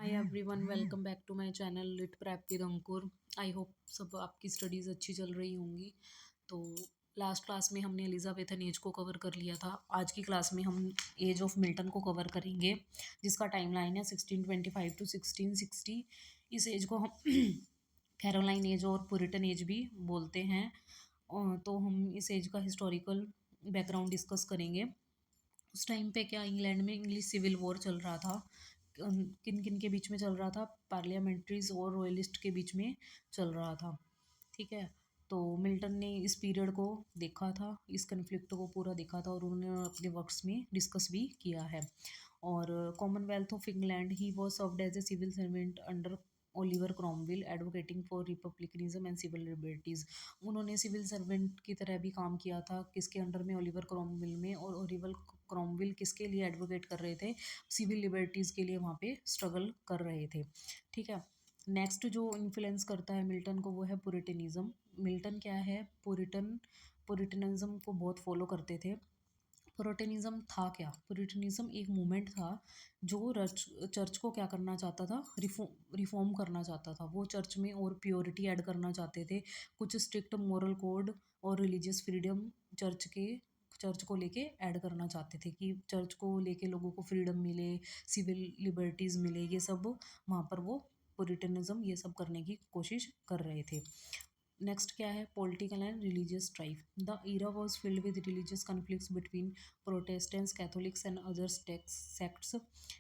Hi everyone, welcome back to my channel lit prep with Ankur. I hope सब आपकी studies अच्छी चल रही होंगी। तो लास्ट क्लास में हमने एलिजाबेथन एज को कवर कर लिया था। आज की क्लास में हम एज ऑफ मिल्टन को कवर करेंगे, जिसका टाइम लाइन है 1625 टू 1660। इस एज को हम कैरोलाइन एज और पुरिटन एज भी बोलते हैं। तो हम इस एज का हिस्टोरिकल बैकग्राउंड डिस्कस करेंगे। उस टाइम पे क्या इंग्लैंड में इंग्लिश सिविल वॉर चल रहा था। किन किन के बीच में चल रहा था? पार्लियामेंट्रीज और रॉयलिस्ट के बीच में चल रहा था। ठीक है। तो मिल्टन ने इस पीरियड को देखा था, इस कन्फ्लिक्ट को पूरा देखा था और उन्होंने अपने वर्क्स में डिस्कस भी किया है। और commonwealth of England he was served as a civil servant under Oliver Cromwell advocating for republicanism and civil liberties. उन्होंने सिविल सर्वेंट की तरह भी काम किया था। किसके अंडर में? ओलिवर क्रॉमवेल में। और ओलिवर क्रॉमवेल किसके लिए एडवोकेट कर रहे थे? सिविल लिबर्टीज़ के लिए वहाँ पे स्ट्रगल कर रहे थे। ठीक है। नेक्स्ट जो इन्फ्लुएंस करता है मिल्टन को वो है पुरिटनिज्म। मिल्टन क्या है? पुरिटनिज्म को बहुत फॉलो करते थे। पुरिटनिज्म था क्या? पुरिटनिज्म एक मूवमेंट था जो चर्च को क्या करना चाहता था? रिफॉर्म करना चाहता था। वो चर्च में और प्योरिटी ऐड करना चाहते थे। कुछ स्ट्रिक्ट मॉरल कोड और रिलीजियस फ्रीडम चर्च को लेके ऐड करना चाहते थे कि चर्च को लेके लोगों को फ्रीडम मिले, सिविल लिबर्टीज़ मिले। ये सब वहाँ पर वो पुरिटनिज्म ये सब करने की कोशिश कर रहे थे। नेक्स्ट क्या है? Political and religious strife. The era was filled with religious conflicts between Protestants, Catholics and other sects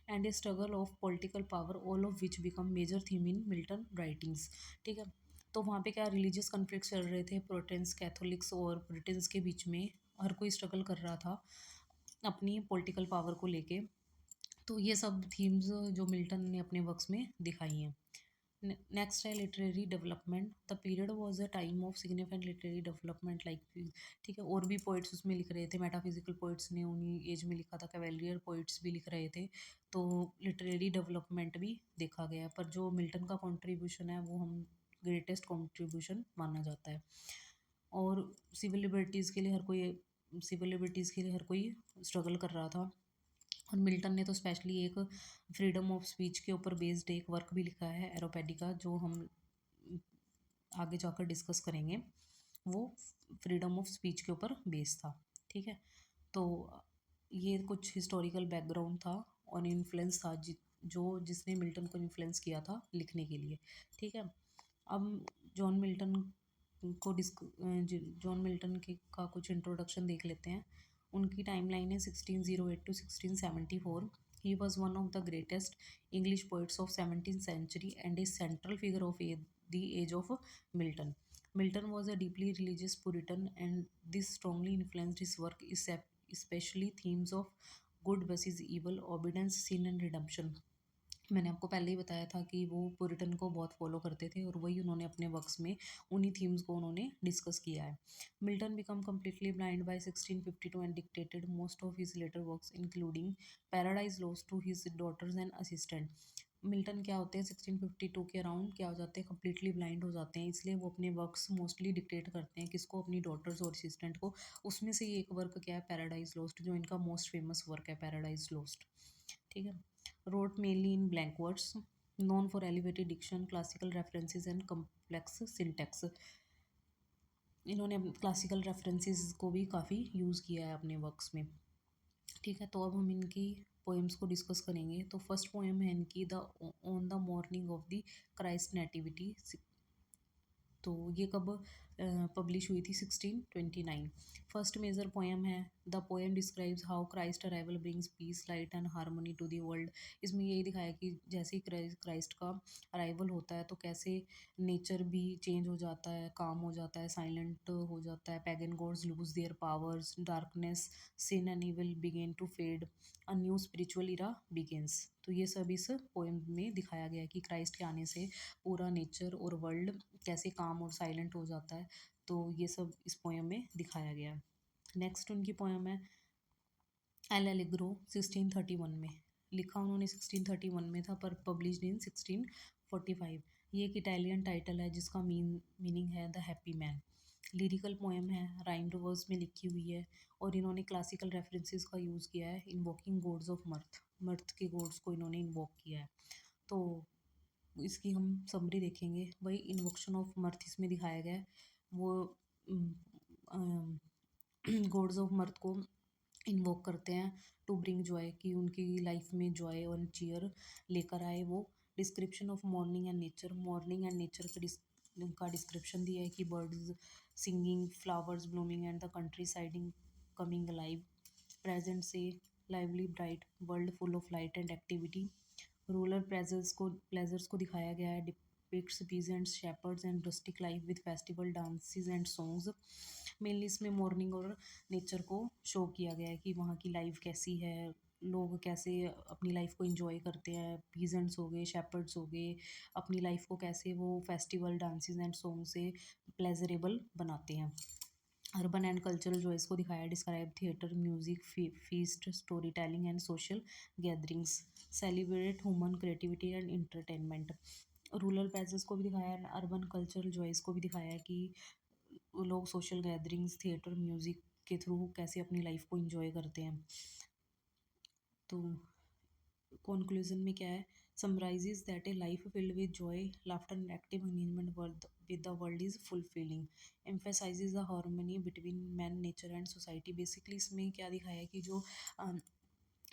and a struggle of political power, all of which become major theme in Milton writings। ठीक है। तो वहाँ पे क्या religious conflicts चल रहे थे? Protestants, Catholics और ब्रिटेन्स के बीच में हर कोई स्ट्रगल कर रहा था अपनी पॉलिटिकल पावर को लेके। तो ये सब थीम्स जो मिल्टन ने अपने वर्क्स में दिखाई हैं। नेक्स्ट है literary development. The period was a time of significant literary development like. ठीक है। और भी पोइट्स उसमें लिख रहे थे। मेटाफिजिकल पोइट्स ने उन्हीं एज में लिखा था। कैवेलियर पोइट्स भी लिख रहे थे। तो लिटरेरी डेवलपमेंट भी देखा गया। पर जो मिल्टन का कंट्रीब्यूशन है वो हम ग्रेटेस्ट कंट्रीब्यूशन माना जाता है। और सिविल लिबर्टीज़ के लिए हर कोई स्ट्रगल कर रहा था। और मिल्टन ने तो स्पेशली एक फ्रीडम ऑफ स्पीच के ऊपर बेस्ड एक वर्क भी लिखा है, एरोपेडिका, जो हम आगे जाकर डिस्कस करेंगे। वो फ्रीडम ऑफ स्पीच के ऊपर बेस्ड था। ठीक है। तो ये कुछ हिस्टोरिकल बैकग्राउंड था और इन्फ्लुएंस था जिसने मिल्टन को इन्फ्लुएंस किया था लिखने के लिए। ठीक है। अब जॉन मिल्टन जॉन मिल्टन के का कुछ इंट्रोडक्शन देख लेते हैं। उनकी टाइमलाइन है 1608 to 1674। He was one of the greatest English poets of 17th century and a central figure of the age of Milton. Milton was a deeply religious Puritan, and this strongly influenced his work, especially themes of good versus evil, obedience, sin, and redemption। मैंने आपको पहले ही बताया था कि वो पुरिटन को बहुत follow करते थे और वही उन्होंने अपने वर्क्स में उन्हीं थीम्स को उन्होंने डिस्कस किया है। Milton become completely blind by 1652 and dictated most of his later works including Paradise Lost to his daughters and assistant. Milton क्या होते हैं 1652 के अराउंड क्या हो जाते हैं? कम्प्लीटली ब्लाइंड हो जाते हैं। इसलिए वो अपने वर्क्स मोस्टली डिक्टेट करते हैं किसको? अपनी डॉटर्स और असिस्टेंट को। उसमें से ये एक वर्क क्या है? पैराडाइज लॉस्ट, जो इनका मोस्ट फेमस वर्क है, पैराडाइज लॉस्ट। ठीक है। wrote mainly in blank words, known for elevated diction, classical references and complex syntax। इन्होंने क्लासिकल रेफरेंसेस को भी काफ़ी यूज़ किया है अपने वर्क्स में। ठीक है। तो अब हम इनकी पोएम्स को डिस्कस करेंगे। तो फर्स्ट पोएम है इनकी the on the morning of the Christ nativity. तो ये कब पब्लिश हुई थी? 1629। फर्स्ट मेजर पोएम है। The poem describes how Christ arrival brings peace, light and harmony to the world. इसमें यही दिखाया कि जैसे ही क्राइस्ट का अराइवल होता है तो कैसे नेचर भी चेंज हो जाता है, काम हो जाता है, साइलेंट हो जाता है। Pagan gods lose their powers, darkness, sin and evil began to fade, a new spiritual era begins. तो ये सब इस पोएम में दिखाया गया है कि क्राइस्ट के आने से पूरा नेचर और वर्ल्ड कैसे काम और साइलेंट हो जाता है। तो ये सब इस पोएम में दिखाया गया है। नेक्स्ट उनकी पोएम है एल एलिग्रो। 1631 में लिखा उन्होंने, 1631 में था पर पब्लिश्ड इन 1645। ये एक इटालियन टाइटल है जिसका मीनिंग है the happy man. Lyrical poem है, राइम्ड वर्स में लिखी हुई है और इन्होंने क्लासिकल रेफरेंसेस का यूज़ किया है। इन्वोकिंग गॉड्स ऑफ मर्थ, मर्थ के गॉड्स को इन्होंने इन्वोक किया है। तो इसकी हम समरी देखेंगे। वही इन्वोक्शन ऑफ मर्थ इसमें दिखाया गया है। वो गॉड्स ऑफ मर्थ को इन्वोक करते हैं टू ब्रिंग जॉय, कि उनकी लाइफ में जॉय और चीयर लेकर आए वो। Description of morning and nature, morning and nature का डिस्क्रिप्शन दिया है कि birds singing, flowers blooming and the country siding coming live. Present से lively bright world full of light and activity. Rural pleasures को दिखाया गया है। Depicts peasants, shepherds and rustic life with festival dances and songs. Mainly इसमें morning और nature को show किया गया है कि वहाँ की लाइफ कैसी है, लोग कैसे अपनी लाइफ को एंजॉय करते हैं। पीजेंट्स हो गए, शेपर्ड्स हो गए, अपनी लाइफ को कैसे वो फेस्टिवल डांसेस एंड सॉन्ग से प्लेजरेबल बनाते हैं। अर्बन एंड कल्चरल जॉयस को दिखाया, describe theatre, music, feast, story telling and social gatherings. Celebrate human creativity and entertainment. Rural passage को भी दिखाया है, अर्बन कल्चरल जॉयस को भी दिखाया है कि वो लोग सोशल गैदरिंग्स, थिएटर, म्यूजिक के थ्रू कैसे अपनी लाइफ को इंजॉय करते हैं। तो कंक्लूजन में क्या है, summarises that A life filled with Joy, laughter and active engagement with the world is fulfilling. Emphasises the harmony between man, nature and society. Basically इसमें क्या दिखाया है कि जो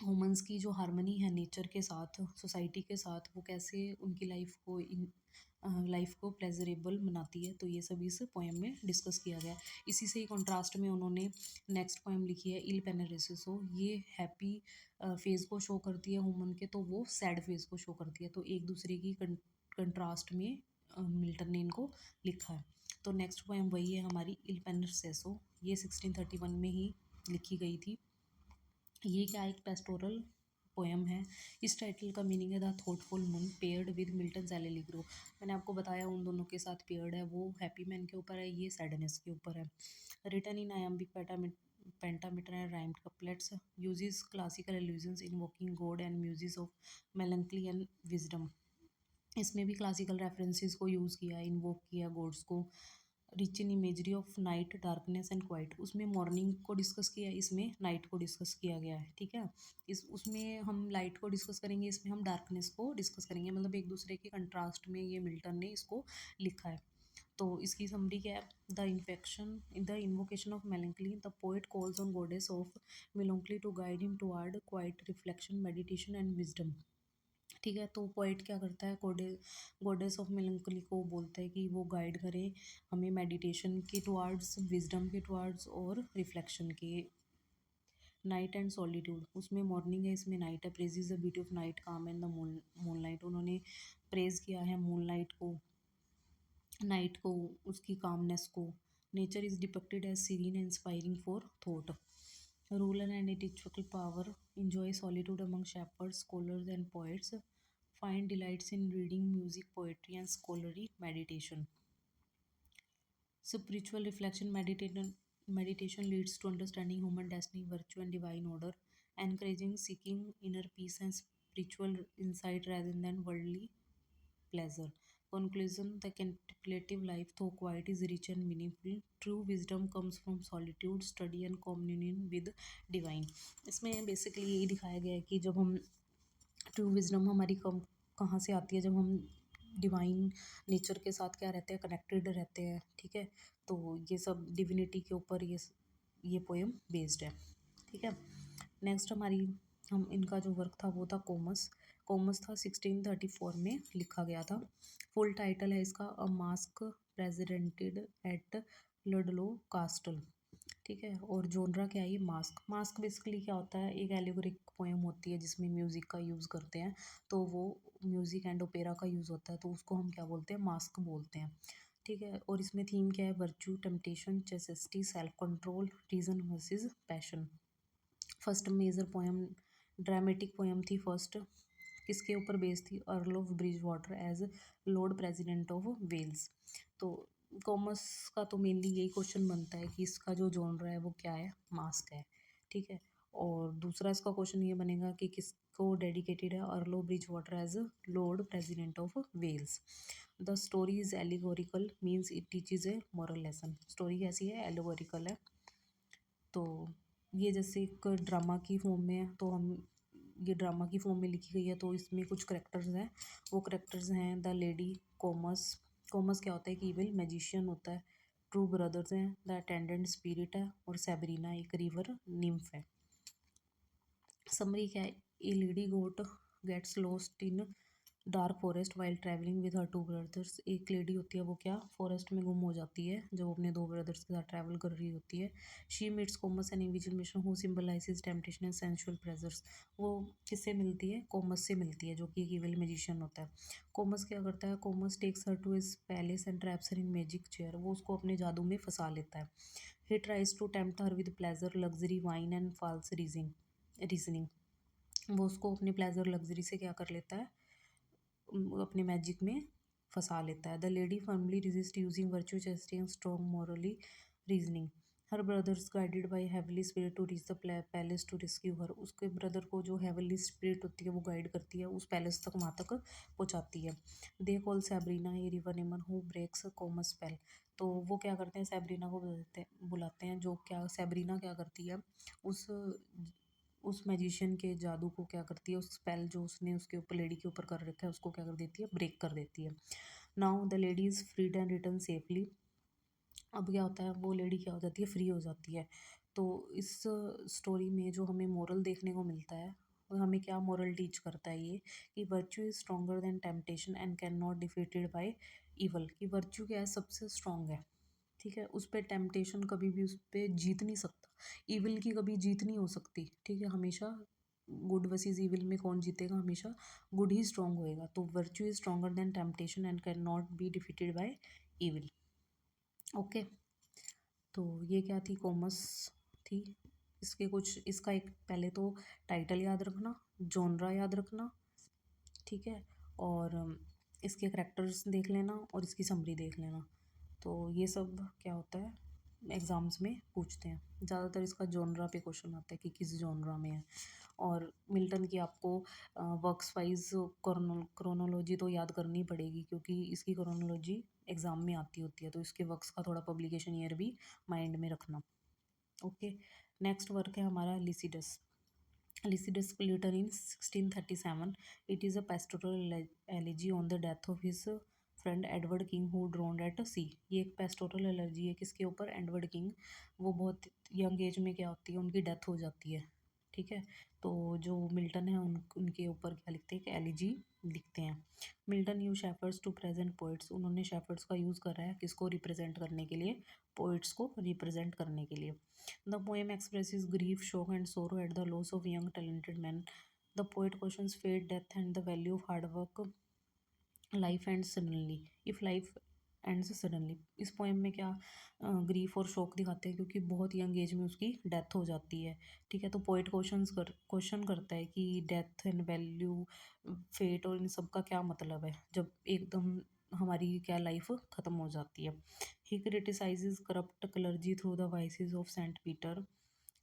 ह्यूमंस की जो हार्मनी है नेचर के साथ, सोसाइटी के साथ, वो कैसे उनकी लाइफ को प्लेजरेबल बनाती है। तो ये सब इस पोएम में डिस्कस किया गया है। इसी से ही कॉन्ट्रास्ट में उन्होंने नेक्स्ट पोएम लिखी है, इल पेनरेसिसो। ये हैप्पी फेज को शो करती है ह्यूमन के, तो वो सैड फेज को शो करती है। तो एक दूसरे की कंट्रास्ट में मिल्टन ने इनको लिखा है। तो नेक्स्ट पोएम वही है हमारी, इल पेनरेसिसो। ये 1631 में ही लिखी गई थी। ये क्या एक पेस्टोरल पोएम है। इस टाइटल का मीनिंग है the thoughtful moon paired with Milton Allegro. मैंने आपको बताया उन दोनों के साथ पेयर्ड है, वो हैप्पी मैन के ऊपर है, ये सैडनेस के ऊपर है। Written in iambic pentameter and rhymed couplets, uses classical allusions invoking god and music of melancholy and wisdom. इसमें भी क्लासिकल रेफरेंसेस को यूज़ किया, इन्वोक किया गॉड्स को। Rich in imagery of night, darkness and quiet. उसमें morning को discuss किया, इसमें नाइट को डिस्कस किया गया है। ठीक है, इस उसमें हम लाइट को डिस्कस करेंगे, इसमें हम डार्कनेस को डिस्कस करेंगे। मतलब एक दूसरे के कंट्रास्ट में ये मिल्टन ने इसको लिखा है। तो इसकी समरी क्या है, the invocation of melancholy, the poet calls on goddess of melancholy to guide him toward quiet reflection, meditation and wisdom. ठीक है, तो पोएट क्या करता है, गॉडेस ऑफ मेलंकली को बोलता है कि वो गाइड करे हमें मेडिटेशन के टुवर्ड्स, विजडम के टुवर्ड्स और रिफ्लेक्शन के। नाइट एंड सॉलिट्यूड, उसमें मॉर्निंग है, इसमें नाइट है। Praise is the beauty of night, calm and the moonlight. उन्होंने प्रेज किया है मूनलाइट को, नाइट को, उसकी कामनेस को। Nature is depicted as serene and inspiring for thought. Ruler and intellectual power, enjoy solitude among shepherds, scholars, and poets, find delights in reading, music, poetry, and scholarly meditation. Spiritual reflection, meditation leads to understanding human destiny, virtue, and divine order, encouraging seeking inner peace and spiritual insight rather than worldly pleasure. Conclusion, the contemplative life, though quiet, is rich and meaningful. True wisdom comes from solitude, study, and communion with divine. इसमें basically यही दिखाया गया है कि जब हम true wisdom हमारी कहाँ से आती है, जब हम डिवाइन नेचर के साथ क्या रहते हैं, कनेक्टेड रहते हैं। ठीक है, तो ये सब डिविनिटी के ऊपर ये पोएम बेस्ड है। ठीक है, नेक्स्ट हम इनका जो वर्क था वो था कोमस। कोमस था 1634 में लिखा गया था। फुल टाइटल है इसका, अ मास्क प्रेसिडेंटेड एट लडलो कास्टल। ठीक है, और जोनरा क्या है, ये मास्क। मास्क बेसिकली क्या होता है, एक एलिगोरिक पोएम होती है जिसमें म्यूज़िक का यूज़ करते हैं। तो वो म्यूज़िक एंड ओपेरा का यूज़ होता है, तो उसको हम क्या बोलते हैं, मास्क बोलते हैं। ठीक है, और इसमें थीम क्या है, virtue, temptation, chastity, self control, reason versus passion. First major poem, dramatic poem थी फर्स्ट, किसके ऊपर बेस्ड थी, earl of Bridgewater as Lord president of Wales. तो कॉमर्स का तो मेनली यही क्वेश्चन बनता है कि इसका जो जॉनर है वो क्या है, मास्क है। ठीक है, और दूसरा इसका क्वेश्चन ये बनेगा कि किसको डेडिकेटेड है, Earl of Bridgewater as Lord president of Wales. The story is allegorical, means it teaches a moral lesson. Story कैसी है, एलिगोरिकल है। तो ये जैसे एक ड्रामा की फॉर्म में है, तो हम ये ड्रामा की फॉर्म में लिखी गई है, तो इसमें कुछ करेक्टर्स हैं। वो करेक्टर्स हैं द लेडी कोमस। कोमस क्या होता है कि इविल मैजिशियन होता है। ट्रू ब्रदर्स हैं द अटेंडेंट स्पिरिट है, और सेबरीना एक रिवर निम्फ है। समरी क्या है, a lady got gets lost in dark forest while travelling with her two brothers. एक लेडी होती है, वो क्या फॉरेस्ट में गुम हो जाती है जब वो अपने दो ब्रदर्स के साथ ट्रैवल कर रही होती है। She meets Comus an individual mission who symbolizes temptation and sensual pleasures. वो किससे मिलती है, कोमस से मिलती है, जो कि एक इविल मैजिशियन होता है। कोमस क्या करता है, Comus takes her to his palace and traps her in magic chair. वो उसको अपने जादू में फंसा लेता है। He tries to tempt her with pleasure luxury wine and false reasoning. वो उसको अपने प्लेजर लग्जरी से क्या कर लेता है, अपने मैजिक में फंसा लेता है। The lady firmly resist using virtue chastity and strong morally reasoning. Her brothers guided by heavenly spirit to reach the palace to rescue her. उसके ब्रदर को जो हेवली स्पिरिट होती है वो गाइड करती है, उस पैलेस तक वहाँ तक पहुँचाती है। दे कॉल सैब्रीना ए रिवर निमन हु ब्रेक्स कॉमस स्पेल। तो वो क्या करते हैं, सैब्रीना को बुलाते हैं, जो क्या सैब्रीना क्या करती है, उस उस मैजिशियन के जादू को क्या करती है, उस स्पेल जो उसने उसके ऊपर लेडी के ऊपर कर रखा है उसको क्या कर देती है, ब्रेक कर देती है। Now the lady is freed and return safely. अब क्या होता है, वो लेडी क्या हो जाती है, फ्री हो जाती है। तो इस स्टोरी में जो हमें मोरल देखने को मिलता है, और हमें क्या मोरल टीच करता है ये, कि virtue is stronger then temptation and can not defeated by evil. कि वर्च्यू क्या है, सबसे स्ट्रांग है, ठीक है, उस पर टेम्पटेशन कभी भी उस पर जीत नहीं सकता। इविल की कभी जीत नहीं हो सकती, ठीक है, हमेशा गुड वर्सेस इविल में कौन जीतेगा, हमेशा गुड ही स्ट्रांग होएगा। तो virtue is stronger than temptation and can not be defeated by evil. Okay, तो ये क्या थी, कॉमर्स थी। इसके कुछ, इसका एक पहले तो टाइटल याद रखना, जॉनरा याद रखना, ठीक है, और इसके करेक्टर्स देख लेना और इसकी समरी देख लेना। तो ये सब क्या होता है, एग्ज़ाम्स में पूछते हैं। ज़्यादातर इसका जॉनरा पे क्वेश्चन आता है कि किस जॉनरा में है। और मिल्टन की आपको वर्क्स वाइज क्रोनोलॉजी तो याद करनी पड़ेगी, क्योंकि इसकी क्रोनोलॉजी एग्ज़ाम में आती होती है, तो इसके वर्क्स का थोड़ा पब्लिकेशन ईयर भी माइंड में रखना। ओके, नेक्स्ट वर्क है हमारा Lycidas. Lycidas written in 1637. It is a pastoral elegy on the death of his friend Edward King who drowned at sea. ये एक पेस्टोरल एलर्जी है, किसके ऊपर, एडवर्ड किंग। वो बहुत यंग एज में क्या होती है, उनकी डेथ हो जाती है, ठीक है। तो जो मिल्टन है उनके ऊपर क्या लिखते हैं, एक एलिजी लिखते हैं। Milton use shepherds to present poets. उन्होंने शेफर्ड्स का यूज़ करा है किसको रिप्रेजेंट करने के लिए, पोइट्स को रिप्रेजेंट करने के लिए। द पोएम एक्सप्रेसेस ग्रीफ शोक and sorrow at the loss of young talented man. The poet questions fate death and the value of hard work. Life and suddenly, if life ends suddenly. इस poem में क्या grief और शोक दिखाते हैं, क्योंकि बहुत यंग एज में उसकी डेथ हो जाती है, ठीक है। तो पोइट क्वेश्चन करता है कि डेथ एंड वैल्यू, फेट और इन सब का क्या मतलब है, जब एकदम हमारी क्या लाइफ ख़त्म हो जाती है। He criticizes corrupt clergy through the voices of Saint Peter.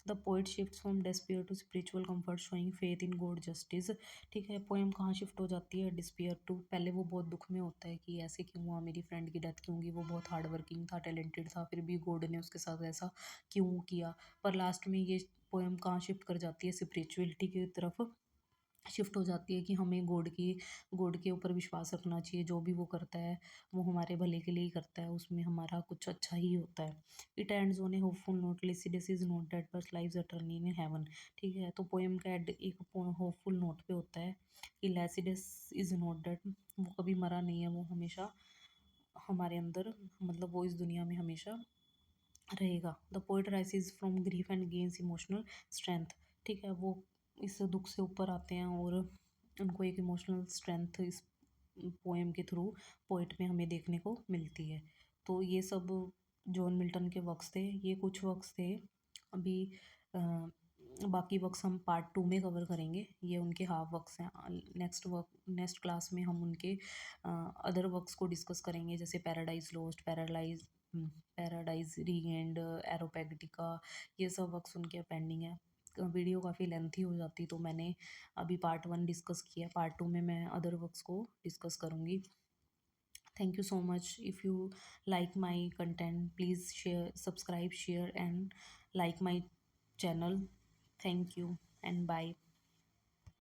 The poet shift from despair to spiritual comfort showing faith in God justice. ठीक है, पोएम कहाँ शिफ्ट हो जाती है, डिस्पेयर टू। पहले वो बहुत दुख में होता है कि ऐसे क्यों हुआ, मेरी फ्रेंड की डेथ क्यों हुई, वो बहुत हार्ड वर्किंग था, टैलेंटेड था, फिर भी गॉड ने उसके साथ ऐसा क्यों किया। पर लास्ट में ये पोएम कहाँ शिफ्ट कर जाती है, स्पिरिचुअलिटी की तरफ शिफ्ट हो जाती है, कि हमें गॉड के ऊपर विश्वास रखना चाहिए, जो भी वो करता है वो हमारे भले के लिए ही करता है, उसमें हमारा कुछ अच्छा ही होता है। It ends on A hopeful note, Lycidas is not dead but lives attorney in heaven. ठीक है, तो पोएम का एड एक होपफुल नोट पे होता है कि लिसिडस इज नॉट डेड, वो कभी मरा नहीं है, वो हमेशा हमारे अंदर, मतलब वो इस दुनिया में हमेशा रहेगा। The poet राइसेस from grief and gains emotional strength. ठीक है, वो इस दुख से ऊपर आते हैं और उनको एक इमोशनल स्ट्रेंथ इस पोएम के थ्रू पोएट में हमें देखने को मिलती है। तो ये सब जॉन मिल्टन के वर्क्स थे, ये कुछ वर्क्स थे। अभी बाकी वर्क्स हम पार्ट 2 में कवर करेंगे, ये उनके हाफ वर्क्स हैं। नेक्स्ट क्लास में हम उनके अदर वर्क्स को डिस्कस करेंगे, जैसे पैराडाइज लॉस्ट, पैराडाइज रीगेंड, एरोपैगटिका, ये सब वर्क्स उनके पेंडिंग है। वीडियो काफ़ी लेंथी हो जाती, तो मैंने अभी पार्ट 1 डिस्कस किया, पार्ट 2 में मैं अदर वर्क्स को डिस्कस करूँगी। Thank you so much. If you like my content, please share, subscribe, share and like my channel. Thank you and bye.